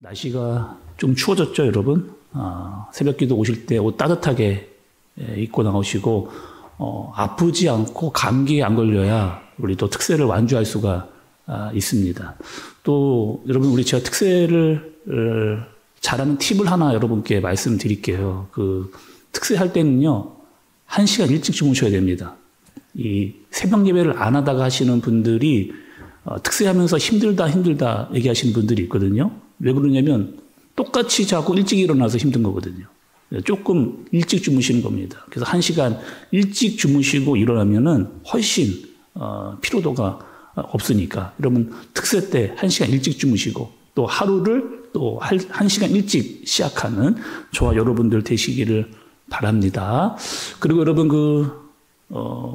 날씨가 좀 추워졌죠, 여러분? 새벽 기도 오실 때 옷 따뜻하게 입고 나오시고, 아프지 않고 감기에 안 걸려야 우리 또 특세를 완주할 수가 있습니다. 또, 여러분, 우리 제가 특세를 잘하는 팁을 하나 여러분께 말씀드릴게요. 특세할 때는요, 1시간 일찍 주무셔야 됩니다. 이 새벽 예배를 안 하다가 하시는 분들이 특세하면서 힘들다 얘기하시는 분들이 있거든요. 왜 그러냐면 똑같이 자고 일찍 일어나서 힘든 거거든요. 조금 일찍 주무시는 겁니다. 그래서 1시간 일찍 주무시고 일어나면은 훨씬 피로도가 없으니까 여러분 특세 때 1시간 일찍 주무시고 또 하루를 또 1시간 일찍 시작하는 저와 여러분들 되시기를 바랍니다. 그리고 여러분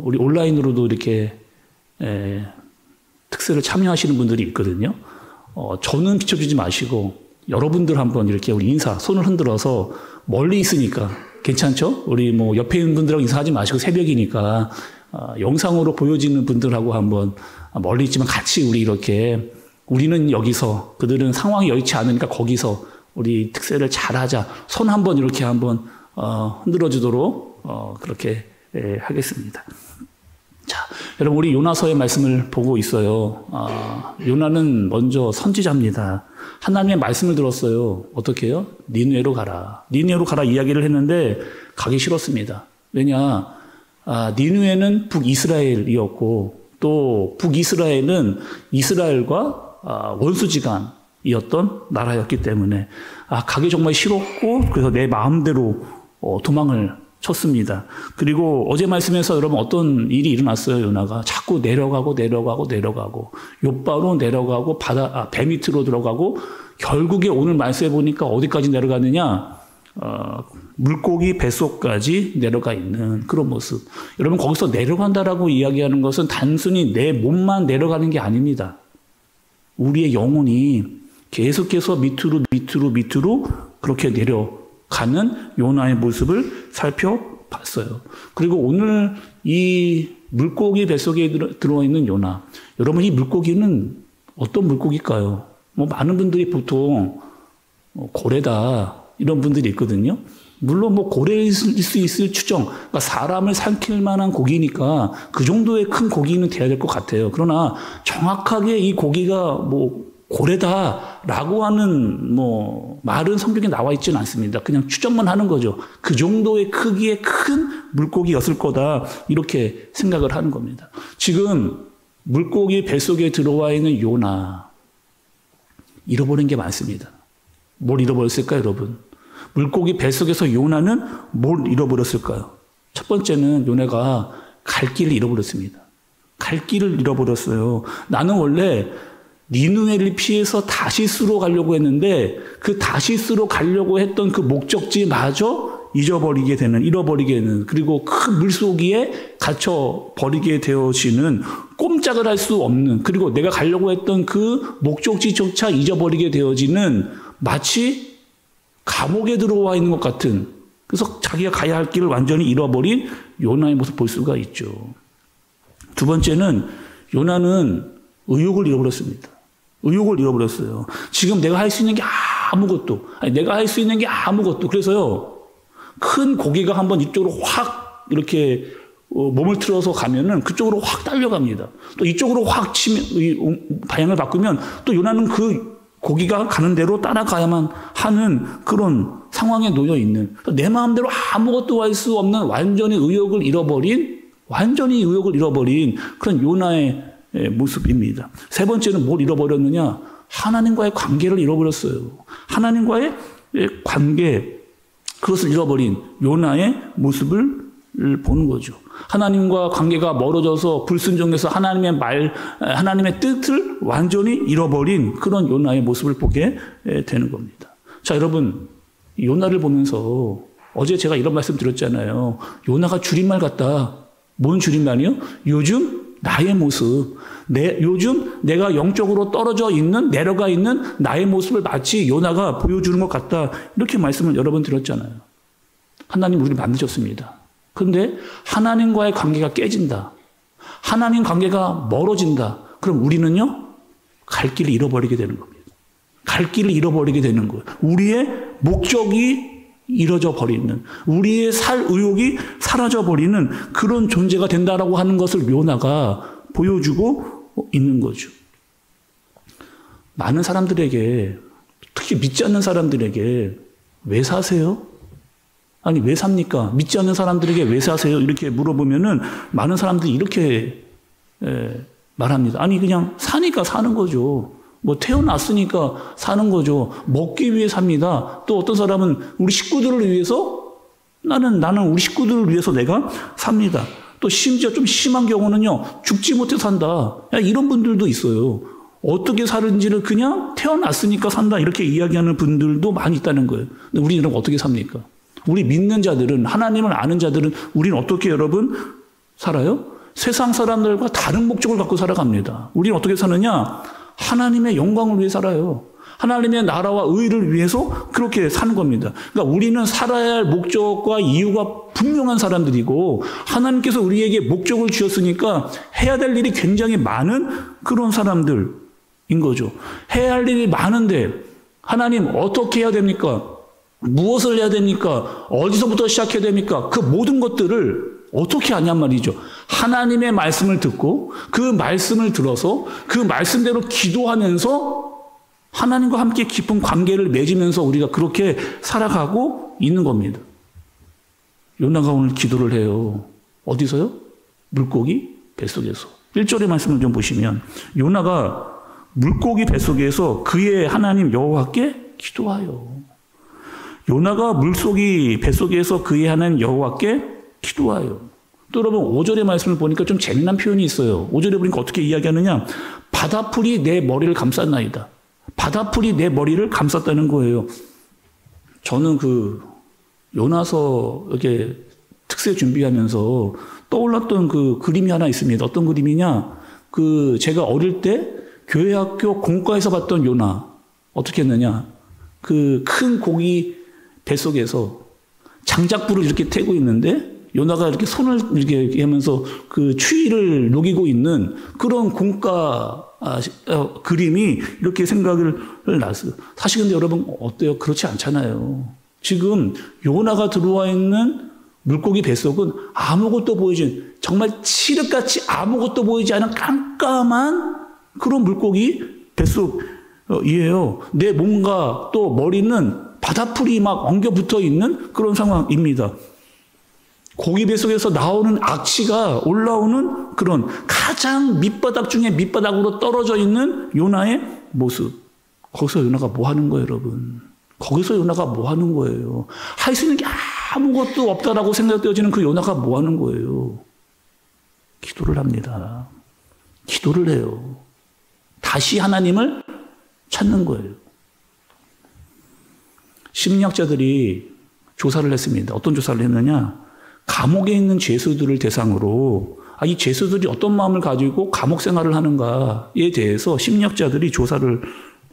우리 온라인으로도 이렇게 특세를 참여하시는 분들이 있거든요. 저는 비춰주지 마시고 여러분들 한번 이렇게 우리 손을 흔들어서 멀리 있으니까 괜찮죠? 우리 옆에 있는 분들하고 인사하지 마시고 새벽이니까 영상으로 보여지는 분들하고 한번 멀리 있지만 같이 우리는 여기서 그들은 상황이 여의치 않으니까 거기서 우리 특세를 잘하자. 손 한번 이렇게 한번 흔들어 주도록 그렇게 하겠습니다. 자, 여러분 우리 요나서의 말씀을 보고 있어요. 요나는 먼저 선지자입니다. 하나님의 말씀을 들었어요. 어떻게 해요? 니느웨로 가라. 니느웨로 가라 이야기를 했는데 가기 싫었습니다. 왜냐? 니느웨는 북이스라엘이었고 또 북이스라엘은 이스라엘과 원수지간이었던 나라였기 때문에 가기 정말 싫었고 그래서 내 마음대로 도망을 쳤습니다. 그리고 어제 말씀에서 여러분 어떤 일이 일어났어요. 요나가 자꾸 내려가고 욥바로 내려가고 배 밑으로 들어가고 결국에 오늘 말씀해 보니까 어디까지 내려가느냐 물고기 뱃속까지 내려가 있는 그런 모습. 여러분 거기서 내려간다라고 이야기하는 것은 단순히 내 몸만 내려가는 게 아닙니다. 우리의 영혼이 계속해서 밑으로 그렇게 내려가는 요나의 모습을 살펴봤어요. 그리고 오늘 이 물고기 뱃속에 들어있는 요나. 여러분 이 물고기는 어떤 물고기일까요? 많은 분들이 보통 고래다 이런 분들이 있거든요. 물론 고래일 수 있을 추정. 그러니까 사람을 삼킬 만한 고기니까 그 정도의 큰 고기는 돼야 될 것 같아요. 그러나 정확하게 이 고기가 고래다라고 하는 말은 성경에 나와 있지는 않습니다. 그냥 추정만 하는 거죠. 그 정도의 크기의 큰 물고기였을 거다 이렇게 생각을 하는 겁니다. 지금 물고기 뱃속에 들어와 있는 요나 잃어버린 게 많습니다. 뭘 잃어버렸을까요, 여러분? 물고기 뱃속에서 요나는 뭘 잃어버렸을까요? 첫 번째는 요나가 갈 길을 잃어버렸습니다. 갈 길을 잃어버렸어요. 나는 원래 니느웨를 피해서 다시스로 가려고 했는데 그 다시스로 가려고 했던 그 목적지마저 잃어버리게 되는 그리고 큰 물속에 갇혀 버리게 되어지는 꼼짝을 할 수 없는 그리고 내가 가려고 했던 그 목적지조차 잊어버리게 되어지는 마치 감옥에 들어와 있는 것 같은 그래서 자기가 가야 할 길을 완전히 잃어버린 요나의 모습 볼 수가 있죠. 두 번째는 요나는 의욕을 잃어버렸습니다. 의욕을 잃어버렸어요. 지금 내가 할 수 있는 게 아무것도. 그래서요, 큰 고기가 한번 이쪽으로 확 이렇게 몸을 틀어서 가면은 그쪽으로 확 딸려갑니다. 또 이쪽으로 확 치면, 방향을 바꾸면 또 요나는 그 고기가 가는 대로 따라가야만 하는 그런 상황에 놓여 있는 내 마음대로 아무것도 할 수 없는 완전히 의욕을 잃어버린 그런 요나의 모습입니다. 세 번째는 뭘 잃어버렸느냐? 하나님과의 관계를 잃어버렸어요. 하나님과의 관계, 그것을 잃어버린 요나의 모습을 보는 거죠. 하나님과 관계가 멀어져서 불순종해서 하나님의 뜻을 완전히 잃어버린 그런 요나의 모습을 보게 되는 겁니다. 자, 여러분, 요나를 보면서 어제 제가 이런 말씀 드렸잖아요. 요나가 줄임말 같다. 뭔 줄임말이요? 요즘 나의 모습, 요즘 내가 영적으로 떨어져 있는, 내려가 있는 나의 모습을 마치 요나가 보여주는 것 같다. 이렇게 말씀을 여러 번 드렸잖아요. 하나님 우리를 만드셨습니다. 그런데 하나님과의 관계가 깨진다. 하나님 관계가 멀어진다. 그럼 우리는요, 갈 길을 잃어버리게 되는 겁니다. 갈 길을 잃어버리게 되는 거예요. 우리의 목적이 잃어져 버리는, 우리의 살 의욕이 사라져 버리는 그런 존재가 된다라고 하는 것을 요나가 보여주고 있는 거죠. 많은 사람들에게, 특히 믿지 않는 사람들에게 왜 사세요? 아니 왜 삽니까? 믿지 않는 사람들에게 왜 사세요? 이렇게 물어보면은 많은 사람들이 이렇게 말합니다. 아니 그냥 사니까 사는 거죠. 뭐 태어났으니까 사는 거죠. 먹기 위해 삽니다. 또 어떤 사람은 우리 식구들을 위해서 나는 우리 식구들을 위해서 내가 삽니다. 또 심지어 좀 심한 경우는요. 죽지 못해 산다. 이런 분들도 있어요. 어떻게 사는지를 그냥 태어났으니까 산다 이렇게 이야기하는 분들도 많이 있다는 거예요. 근데 우리는 어떻게 삽니까? 우리 믿는 자들은, 하나님을 아는 자들은 우리는 어떻게 여러분 살아요? 세상 사람들과 다른 목적을 갖고 살아갑니다. 우리는 어떻게 사느냐? 하나님의 영광을 위해 살아요. 하나님의 나라와 의를 위해서 그렇게 사는 겁니다. 그러니까 우리는 살아야 할 목적과 이유가 분명한 사람들이고 하나님께서 우리에게 목적을 주셨으니까 해야 될 일이 굉장히 많은 그런 사람들인 거죠. 해야 할 일이 많은데 하나님 어떻게 해야 됩니까? 무엇을 해야 됩니까? 어디서부터 시작해야 됩니까? 그 모든 것들을 어떻게 하냔 말이죠. 하나님의 말씀을 듣고 그 말씀을 들어서 그 말씀대로 기도하면서 하나님과 함께 깊은 관계를 맺으면서 우리가 그렇게 살아가고 있는 겁니다. 요나가 오늘 기도를 해요. 어디서요? 물고기 뱃속에서. 1절의 말씀을 좀 보시면 요나가 물고기 뱃속에서 그의 하나님 여호와께 기도하여. 요나가 물고기 뱃속에서 그의 하나님 여호와께 기도하여. 또 여러분 5절의 말씀을 보니까 좀 재미난 표현이 있어요. 5절에 보니까 어떻게 이야기하느냐. 바다풀이 내 머리를 감쌌나이다. 바다풀이 내 머리를 감쌌다는 거예요. 저는 그 요나서 이렇게 특세 준비하면서 떠올랐던 그 그림이 하나 있습니다. 어떤 그림이냐. 그 제가 어릴 때 교회 학교 공과에서 봤던 요나. 어떻게 했느냐. 그 큰 고기 뱃속에서 장작불을 이렇게 태고 있는데 요나가 이렇게 손을 이렇게 하면서 그 추위를 녹이고 있는 그런 공과 그림이 이렇게 생각을 났어요. 사실 근데 여러분 어때요? 그렇지 않잖아요. 지금 요나가 들어와 있는 물고기 뱃속은 아무것도 보이지, 정말 칠흑같이 아무것도 보이지 않은 깜깜한 그런 물고기 뱃속이에요. 내 몸과 또 머리는 바다풀이 막 엉겨 붙어 있는 그런 상황입니다. 고기 뱃속에서 나오는 악취가 올라오는 그런 가장 밑바닥 중에 밑바닥으로 떨어져 있는 요나의 모습. 거기서 요나가 뭐 하는 거예요, 여러분? 거기서 요나가 뭐 하는 거예요? 할 수 있는 게 아무것도 없다라고 생각되어지는 그 요나가 뭐 하는 거예요? 기도를 합니다. 기도를 해요. 다시 하나님을 찾는 거예요. 심리학자들이 조사를 했습니다. 어떤 조사를 했느냐? 감옥에 있는 죄수들을 대상으로 이 죄수들이 어떤 마음을 가지고 감옥 생활을 하는가에 대해서 심리학자들이 조사를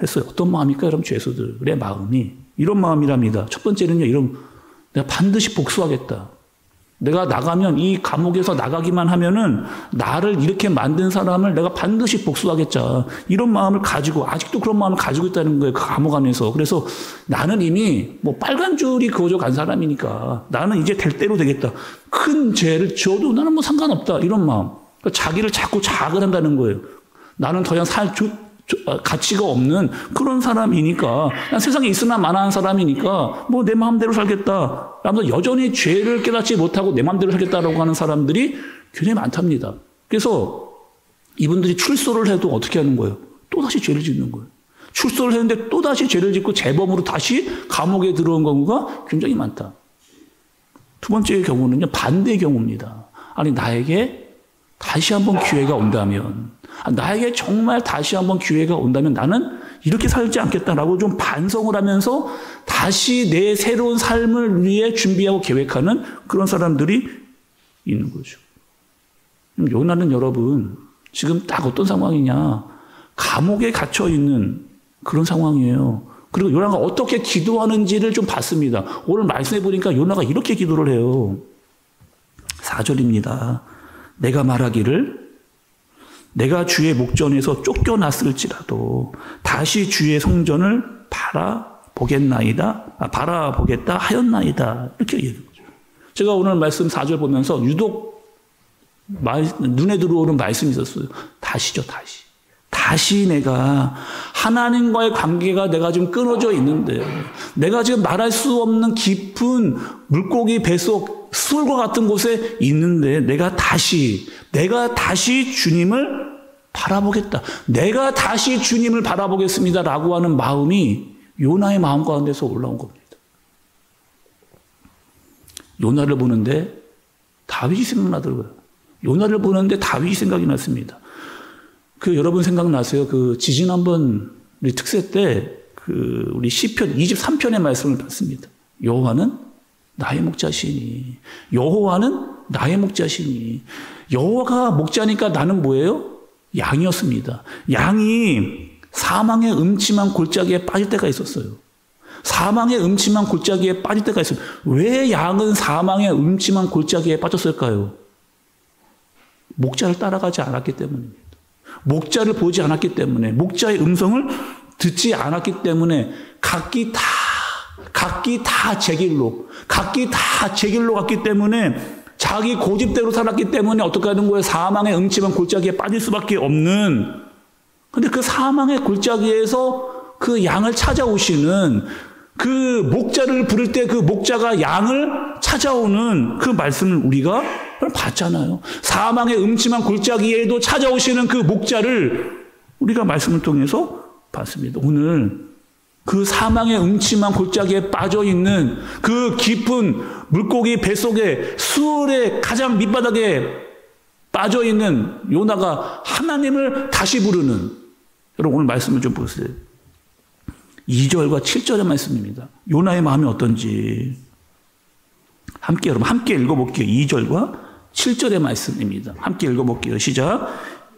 했어요. 어떤 마음일까요? 여러분 죄수들의 마음이 이런 마음이랍니다. 첫 번째는요. 내가 반드시 복수하겠다. 내가 나가면 이 감옥에서 나가기만 하면은 나를 이렇게 만든 사람을 내가 반드시 복수하겠자. 이런 마음을 가지고 아직도 그런 마음을 가지고 있다는 거예요. 그 감옥 안에서. 그래서 나는 이미 뭐 빨간 줄이 그어져 간 사람이니까 나는 이제 될 대로 되겠다. 큰 죄를 지어도 나는 뭐 상관없다. 이런 마음. 그러니까 자기를 자꾸 자학을 한다는 거예요. 나는 더 이상 가치가 없는 그런 사람이니까, 난 세상에 있으나 마나한 사람이니까 뭐 내 마음대로 살겠다. 라면서 여전히 죄를 깨닫지 못하고 내 마음대로 살겠다라고 하는 사람들이 굉장히 많답니다. 그래서 이분들이 출소를 해도 어떻게 하는 거예요? 또다시 죄를 짓는 거예요. 출소를 했는데 또다시 죄를 짓고 재범으로 다시 감옥에 들어온 경우가 굉장히 많다. 두 번째 경우는요, 반대의 경우입니다. 아니, 나에게 다시 한번 기회가 온다면, 나에게 정말 다시 한번 기회가 온다면 나는 이렇게 살지 않겠다라고 좀 반성을 하면서 다시 내 새로운 삶을 위해 준비하고 계획하는 그런 사람들이 있는 거죠. 요나는 여러분 지금 딱 어떤 상황이냐. 감옥에 갇혀 있는 그런 상황이에요. 그리고 요나가 어떻게 기도하는지를 좀 봤습니다. 오늘 말씀해 보니까 요나가 이렇게 기도를 해요. 4절입니다. 내가 말하기를 내가 주의 목전에서 쫓겨났을지라도 다시 주의 성전을 바라보겠다 하였나이다. 이렇게 얘기하는 거죠. 제가 오늘 말씀 4절 보면서 유독 눈에 들어오는 말씀이 있었어요. 다시죠, 다시. 다시 내가 하나님과의 관계가 내가 지금 끊어져 있는데, 내가 지금 말할 수 없는 깊은 물고기 뱃속 수울과 같은 곳에 있는데, 내가 다시 주님을 바라보겠다. 내가 다시 주님을 바라보겠습니다. 라고 하는 마음이 요나의 마음 가운데서 올라온 겁니다. 요나를 보는데 다윗이 생각나더라고요. 요나를 보는데 다윗이 생각이 났습니다. 여러분 생각나세요? 지진 한번 우리 특세 때 우리 시편 23편의 말씀을 봤습니다. 여호와는 나의 목자시니. 여호와는 나의 목자시니. 여호와가 목자니까 나는 뭐예요? 양이었습니다. 양이 사망의 음침한 골짜기에 빠질 때가 있었어요. 사망의 음침한 골짜기에 빠질 때가 있어요. 왜 양은 사망의 음침한 골짜기에 빠졌을까요? 목자를 따라가지 않았기 때문입니다. 목자를 보지 않았기 때문에, 목자의 음성을 듣지 않았기 때문에 각기 다 제 길로 갔기 때문에, 자기 고집대로 살았기 때문에 어떻게 하는 거예요? 사망의 음침한 골짜기에 빠질 수밖에 없는. 근데 그 사망의 골짜기에서 그 양을 찾아오시는 그 목자를 부를 때 그 목자가 양을 찾아오는 그 말씀을 우리가 봤잖아요. 사망의 음침한 골짜기에도 찾아오시는 그 목자를 우리가 말씀을 통해서 봤습니다. 오늘 그 사망의 음침한 골짜기에 빠져있는 그 깊은 물고기 뱃속에 수울의 가장 밑바닥에 빠져있는 요나가 하나님을 다시 부르는, 여러분 오늘 말씀을 좀 보세요. 2절과 7절의 말씀입니다. 요나의 마음이 어떤지 여러분 함께 읽어볼게요. 2절과 7절의 말씀입니다. 함께 읽어볼게요. 시작.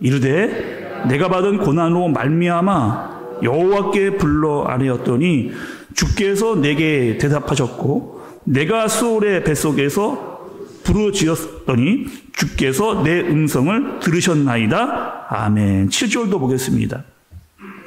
이르되 내가 받은 고난으로 말미암아 여호와께 불러 아뢰었더니 주께서 내게 대답하셨고, 내가 수울의 뱃속에서 부르짖었더니 주께서 내 음성을 들으셨나이다. 아멘. 7절도 보겠습니다.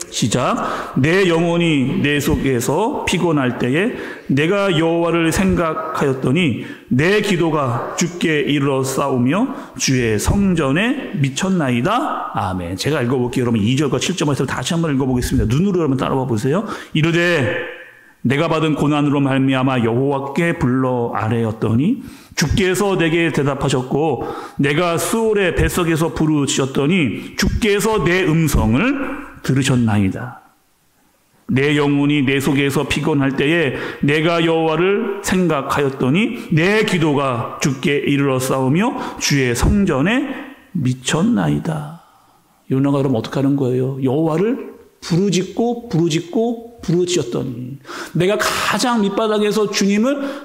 시작. 내 영혼이 내 속에서 피곤할 때에 내가 여호와를 생각하였더니 내 기도가 주께 이르러 싸우며 주의 성전에 미쳤나이다. 아멘. 제가 읽어볼게요. 여러분 2절과 7절에서 다시 한번 읽어보겠습니다. 눈으로 여러분 따라와 보세요. 이르되 내가 받은 고난으로 말미암아 여호와께 불러 아뢰었더니 주께서 내게 대답하셨고, 내가 수울의 뱃속에서 부르짖었더니 주께서 내 음성을 들으셨나이다. 내 영혼이 내 속에서 피곤할 때에 내가 여호와를 생각하였더니 내 기도가 주께 이르러 싸우며 주의 성전에 미쳤나이다. 요나가 그럼 어떻게 하는 거예요? 여호와를 부르짖었더니 내가 가장 밑바닥에서 주님을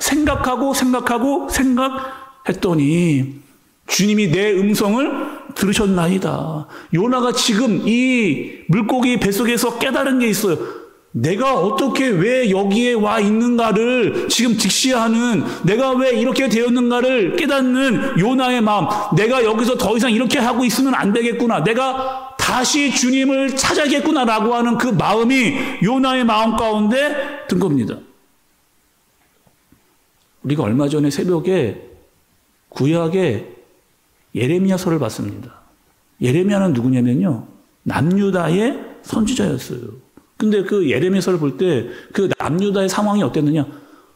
생각했더니 주님이 내 음성을 들으셨나이다. 요나가 지금 이 물고기 뱃속에서 깨달은 게 있어요. 내가 어떻게 왜 여기에 와 있는가를 지금 직시하는, 내가 왜 이렇게 되었는가를 깨닫는 요나의 마음. 내가 여기서 더 이상 이렇게 하고 있으면 안 되겠구나. 내가 다시 주님을 찾아야겠구나라고 하는 그 마음이 요나의 마음 가운데 든 겁니다. 우리가 얼마 전에 새벽에 구약에 예레미야서를 봤습니다. 예레미야는 누구냐면요, 남유다의 선지자였어요. 근데 그 예레미야서를 볼 때 그 남유다의 상황이 어땠느냐?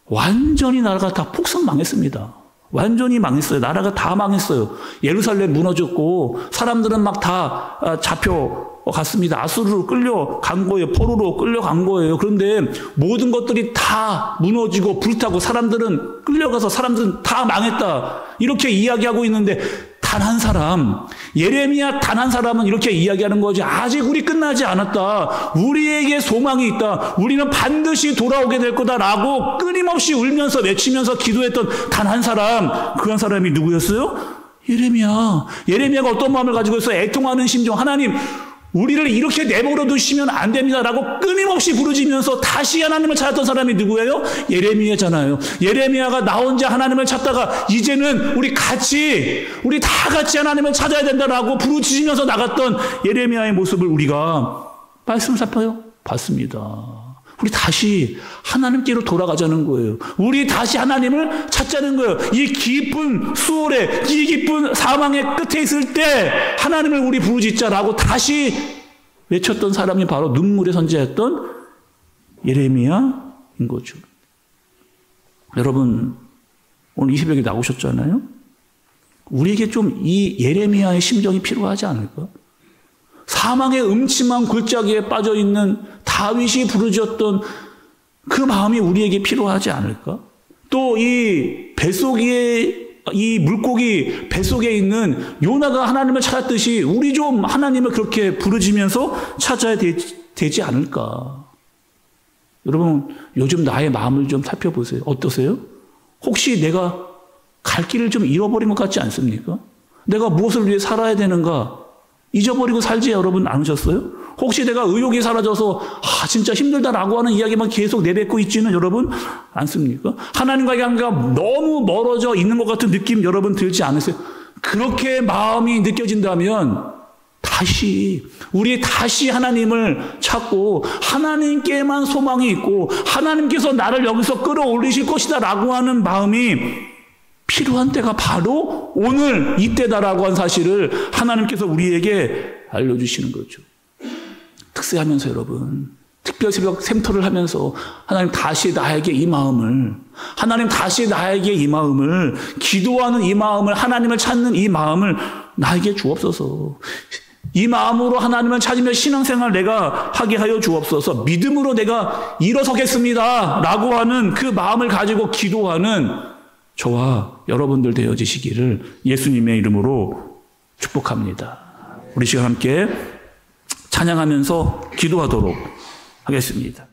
완전히 나라가 다 폭삭망했습니다. 완전히 망했어요. 나라가 다 망했어요. 예루살렘 무너졌고 사람들은 막 다 잡혀갔습니다. 아수르로 끌려간 거예요. 포로로 끌려간 거예요. 그런데 모든 것들이 다 무너지고 불타고 사람들은 끌려가서 사람들은 다 망했다. 이렇게 이야기하고 있는데 단 한 사람, 예레미야 단 한 사람은 이렇게 이야기하는 거지. 아직 우리 끝나지 않았다. 우리에게 소망이 있다. 우리는 반드시 돌아오게 될 거다라고 끊임없이 울면서 외치면서 기도했던 단 한 사람, 그 한 사람이 누구였어요? 예레미야. 예레미야가 어떤 마음을 가지고 있어요? 애통하는 심정. 하나님, 우리를 이렇게 내버려 두시면 안 됩니다라고 끊임없이 부르짖으면서 다시 하나님을 찾았던 사람이 누구예요? 예레미야잖아요. 예레미야가 나 혼자 하나님을 찾다가 이제는 우리 다 같이 하나님을 찾아야 된다라고 부르짖으면서 나갔던 예레미야의 모습을 우리가 말씀을 살펴요? 봤습니다. 우리 다시 하나님께로 돌아가자는 거예요. 우리 다시 하나님을 찾자는 거예요. 이 깊은 수월에, 이 깊은 사망의 끝에 있을 때 하나님을 우리 부르짖자라고 다시 외쳤던 사람이 바로 눈물의 선지자였던 예레미야인 거죠. 여러분, 오늘 이 새벽에 나오셨잖아요. 우리에게 좀 이 예레미야의 심정이 필요하지 않을까? 사망의 음침한 골짜기에 빠져있는 다윗이 부르짖었던 그 마음이 우리에게 필요하지 않을까? 또 이 이 물고기 뱃속에 있는 요나가 하나님을 찾았듯이 우리 좀 하나님을 그렇게 부르짖으면서 찾아야 되지 않을까? 여러분, 요즘 나의 마음을 좀 살펴보세요. 어떠세요? 혹시 내가 갈 길을 좀 잃어버린 것 같지 않습니까? 내가 무엇을 위해 살아야 되는가? 잊어버리고 살지 여러분 않으셨어요? 혹시 내가 의욕이 사라져서 진짜 힘들다라고 하는 이야기만 계속 내뱉고 있지는 여러분 않습니까? 하나님과의 관계가 너무 멀어져 있는 것 같은 느낌 여러분 들지 않으세요? 그렇게 마음이 느껴진다면 우리 다시 하나님을 찾고 하나님께만 소망이 있고 하나님께서 나를 여기서 끌어올리실 것이다 라고 하는 마음이 필요한 때가 바로 오늘 이때다라고 한 사실을 하나님께서 우리에게 알려주시는 거죠. 특세하면서 여러분, 특별 새벽 샘터를 하면서 하나님 다시 나에게 이 마음을, 기도하는 이 마음을, 하나님을 찾는 이 마음을 나에게 주옵소서. 이 마음으로 하나님을 찾으며 신앙생활 내가 하게 하여 주옵소서. 믿음으로 내가 일어서겠습니다 라고 하는 그 마음을 가지고 기도하는 저와 여러분들 되어지시기를 예수님의 이름으로 축복합니다. 우리 시간 함께 찬양하면서 기도하도록 하겠습니다.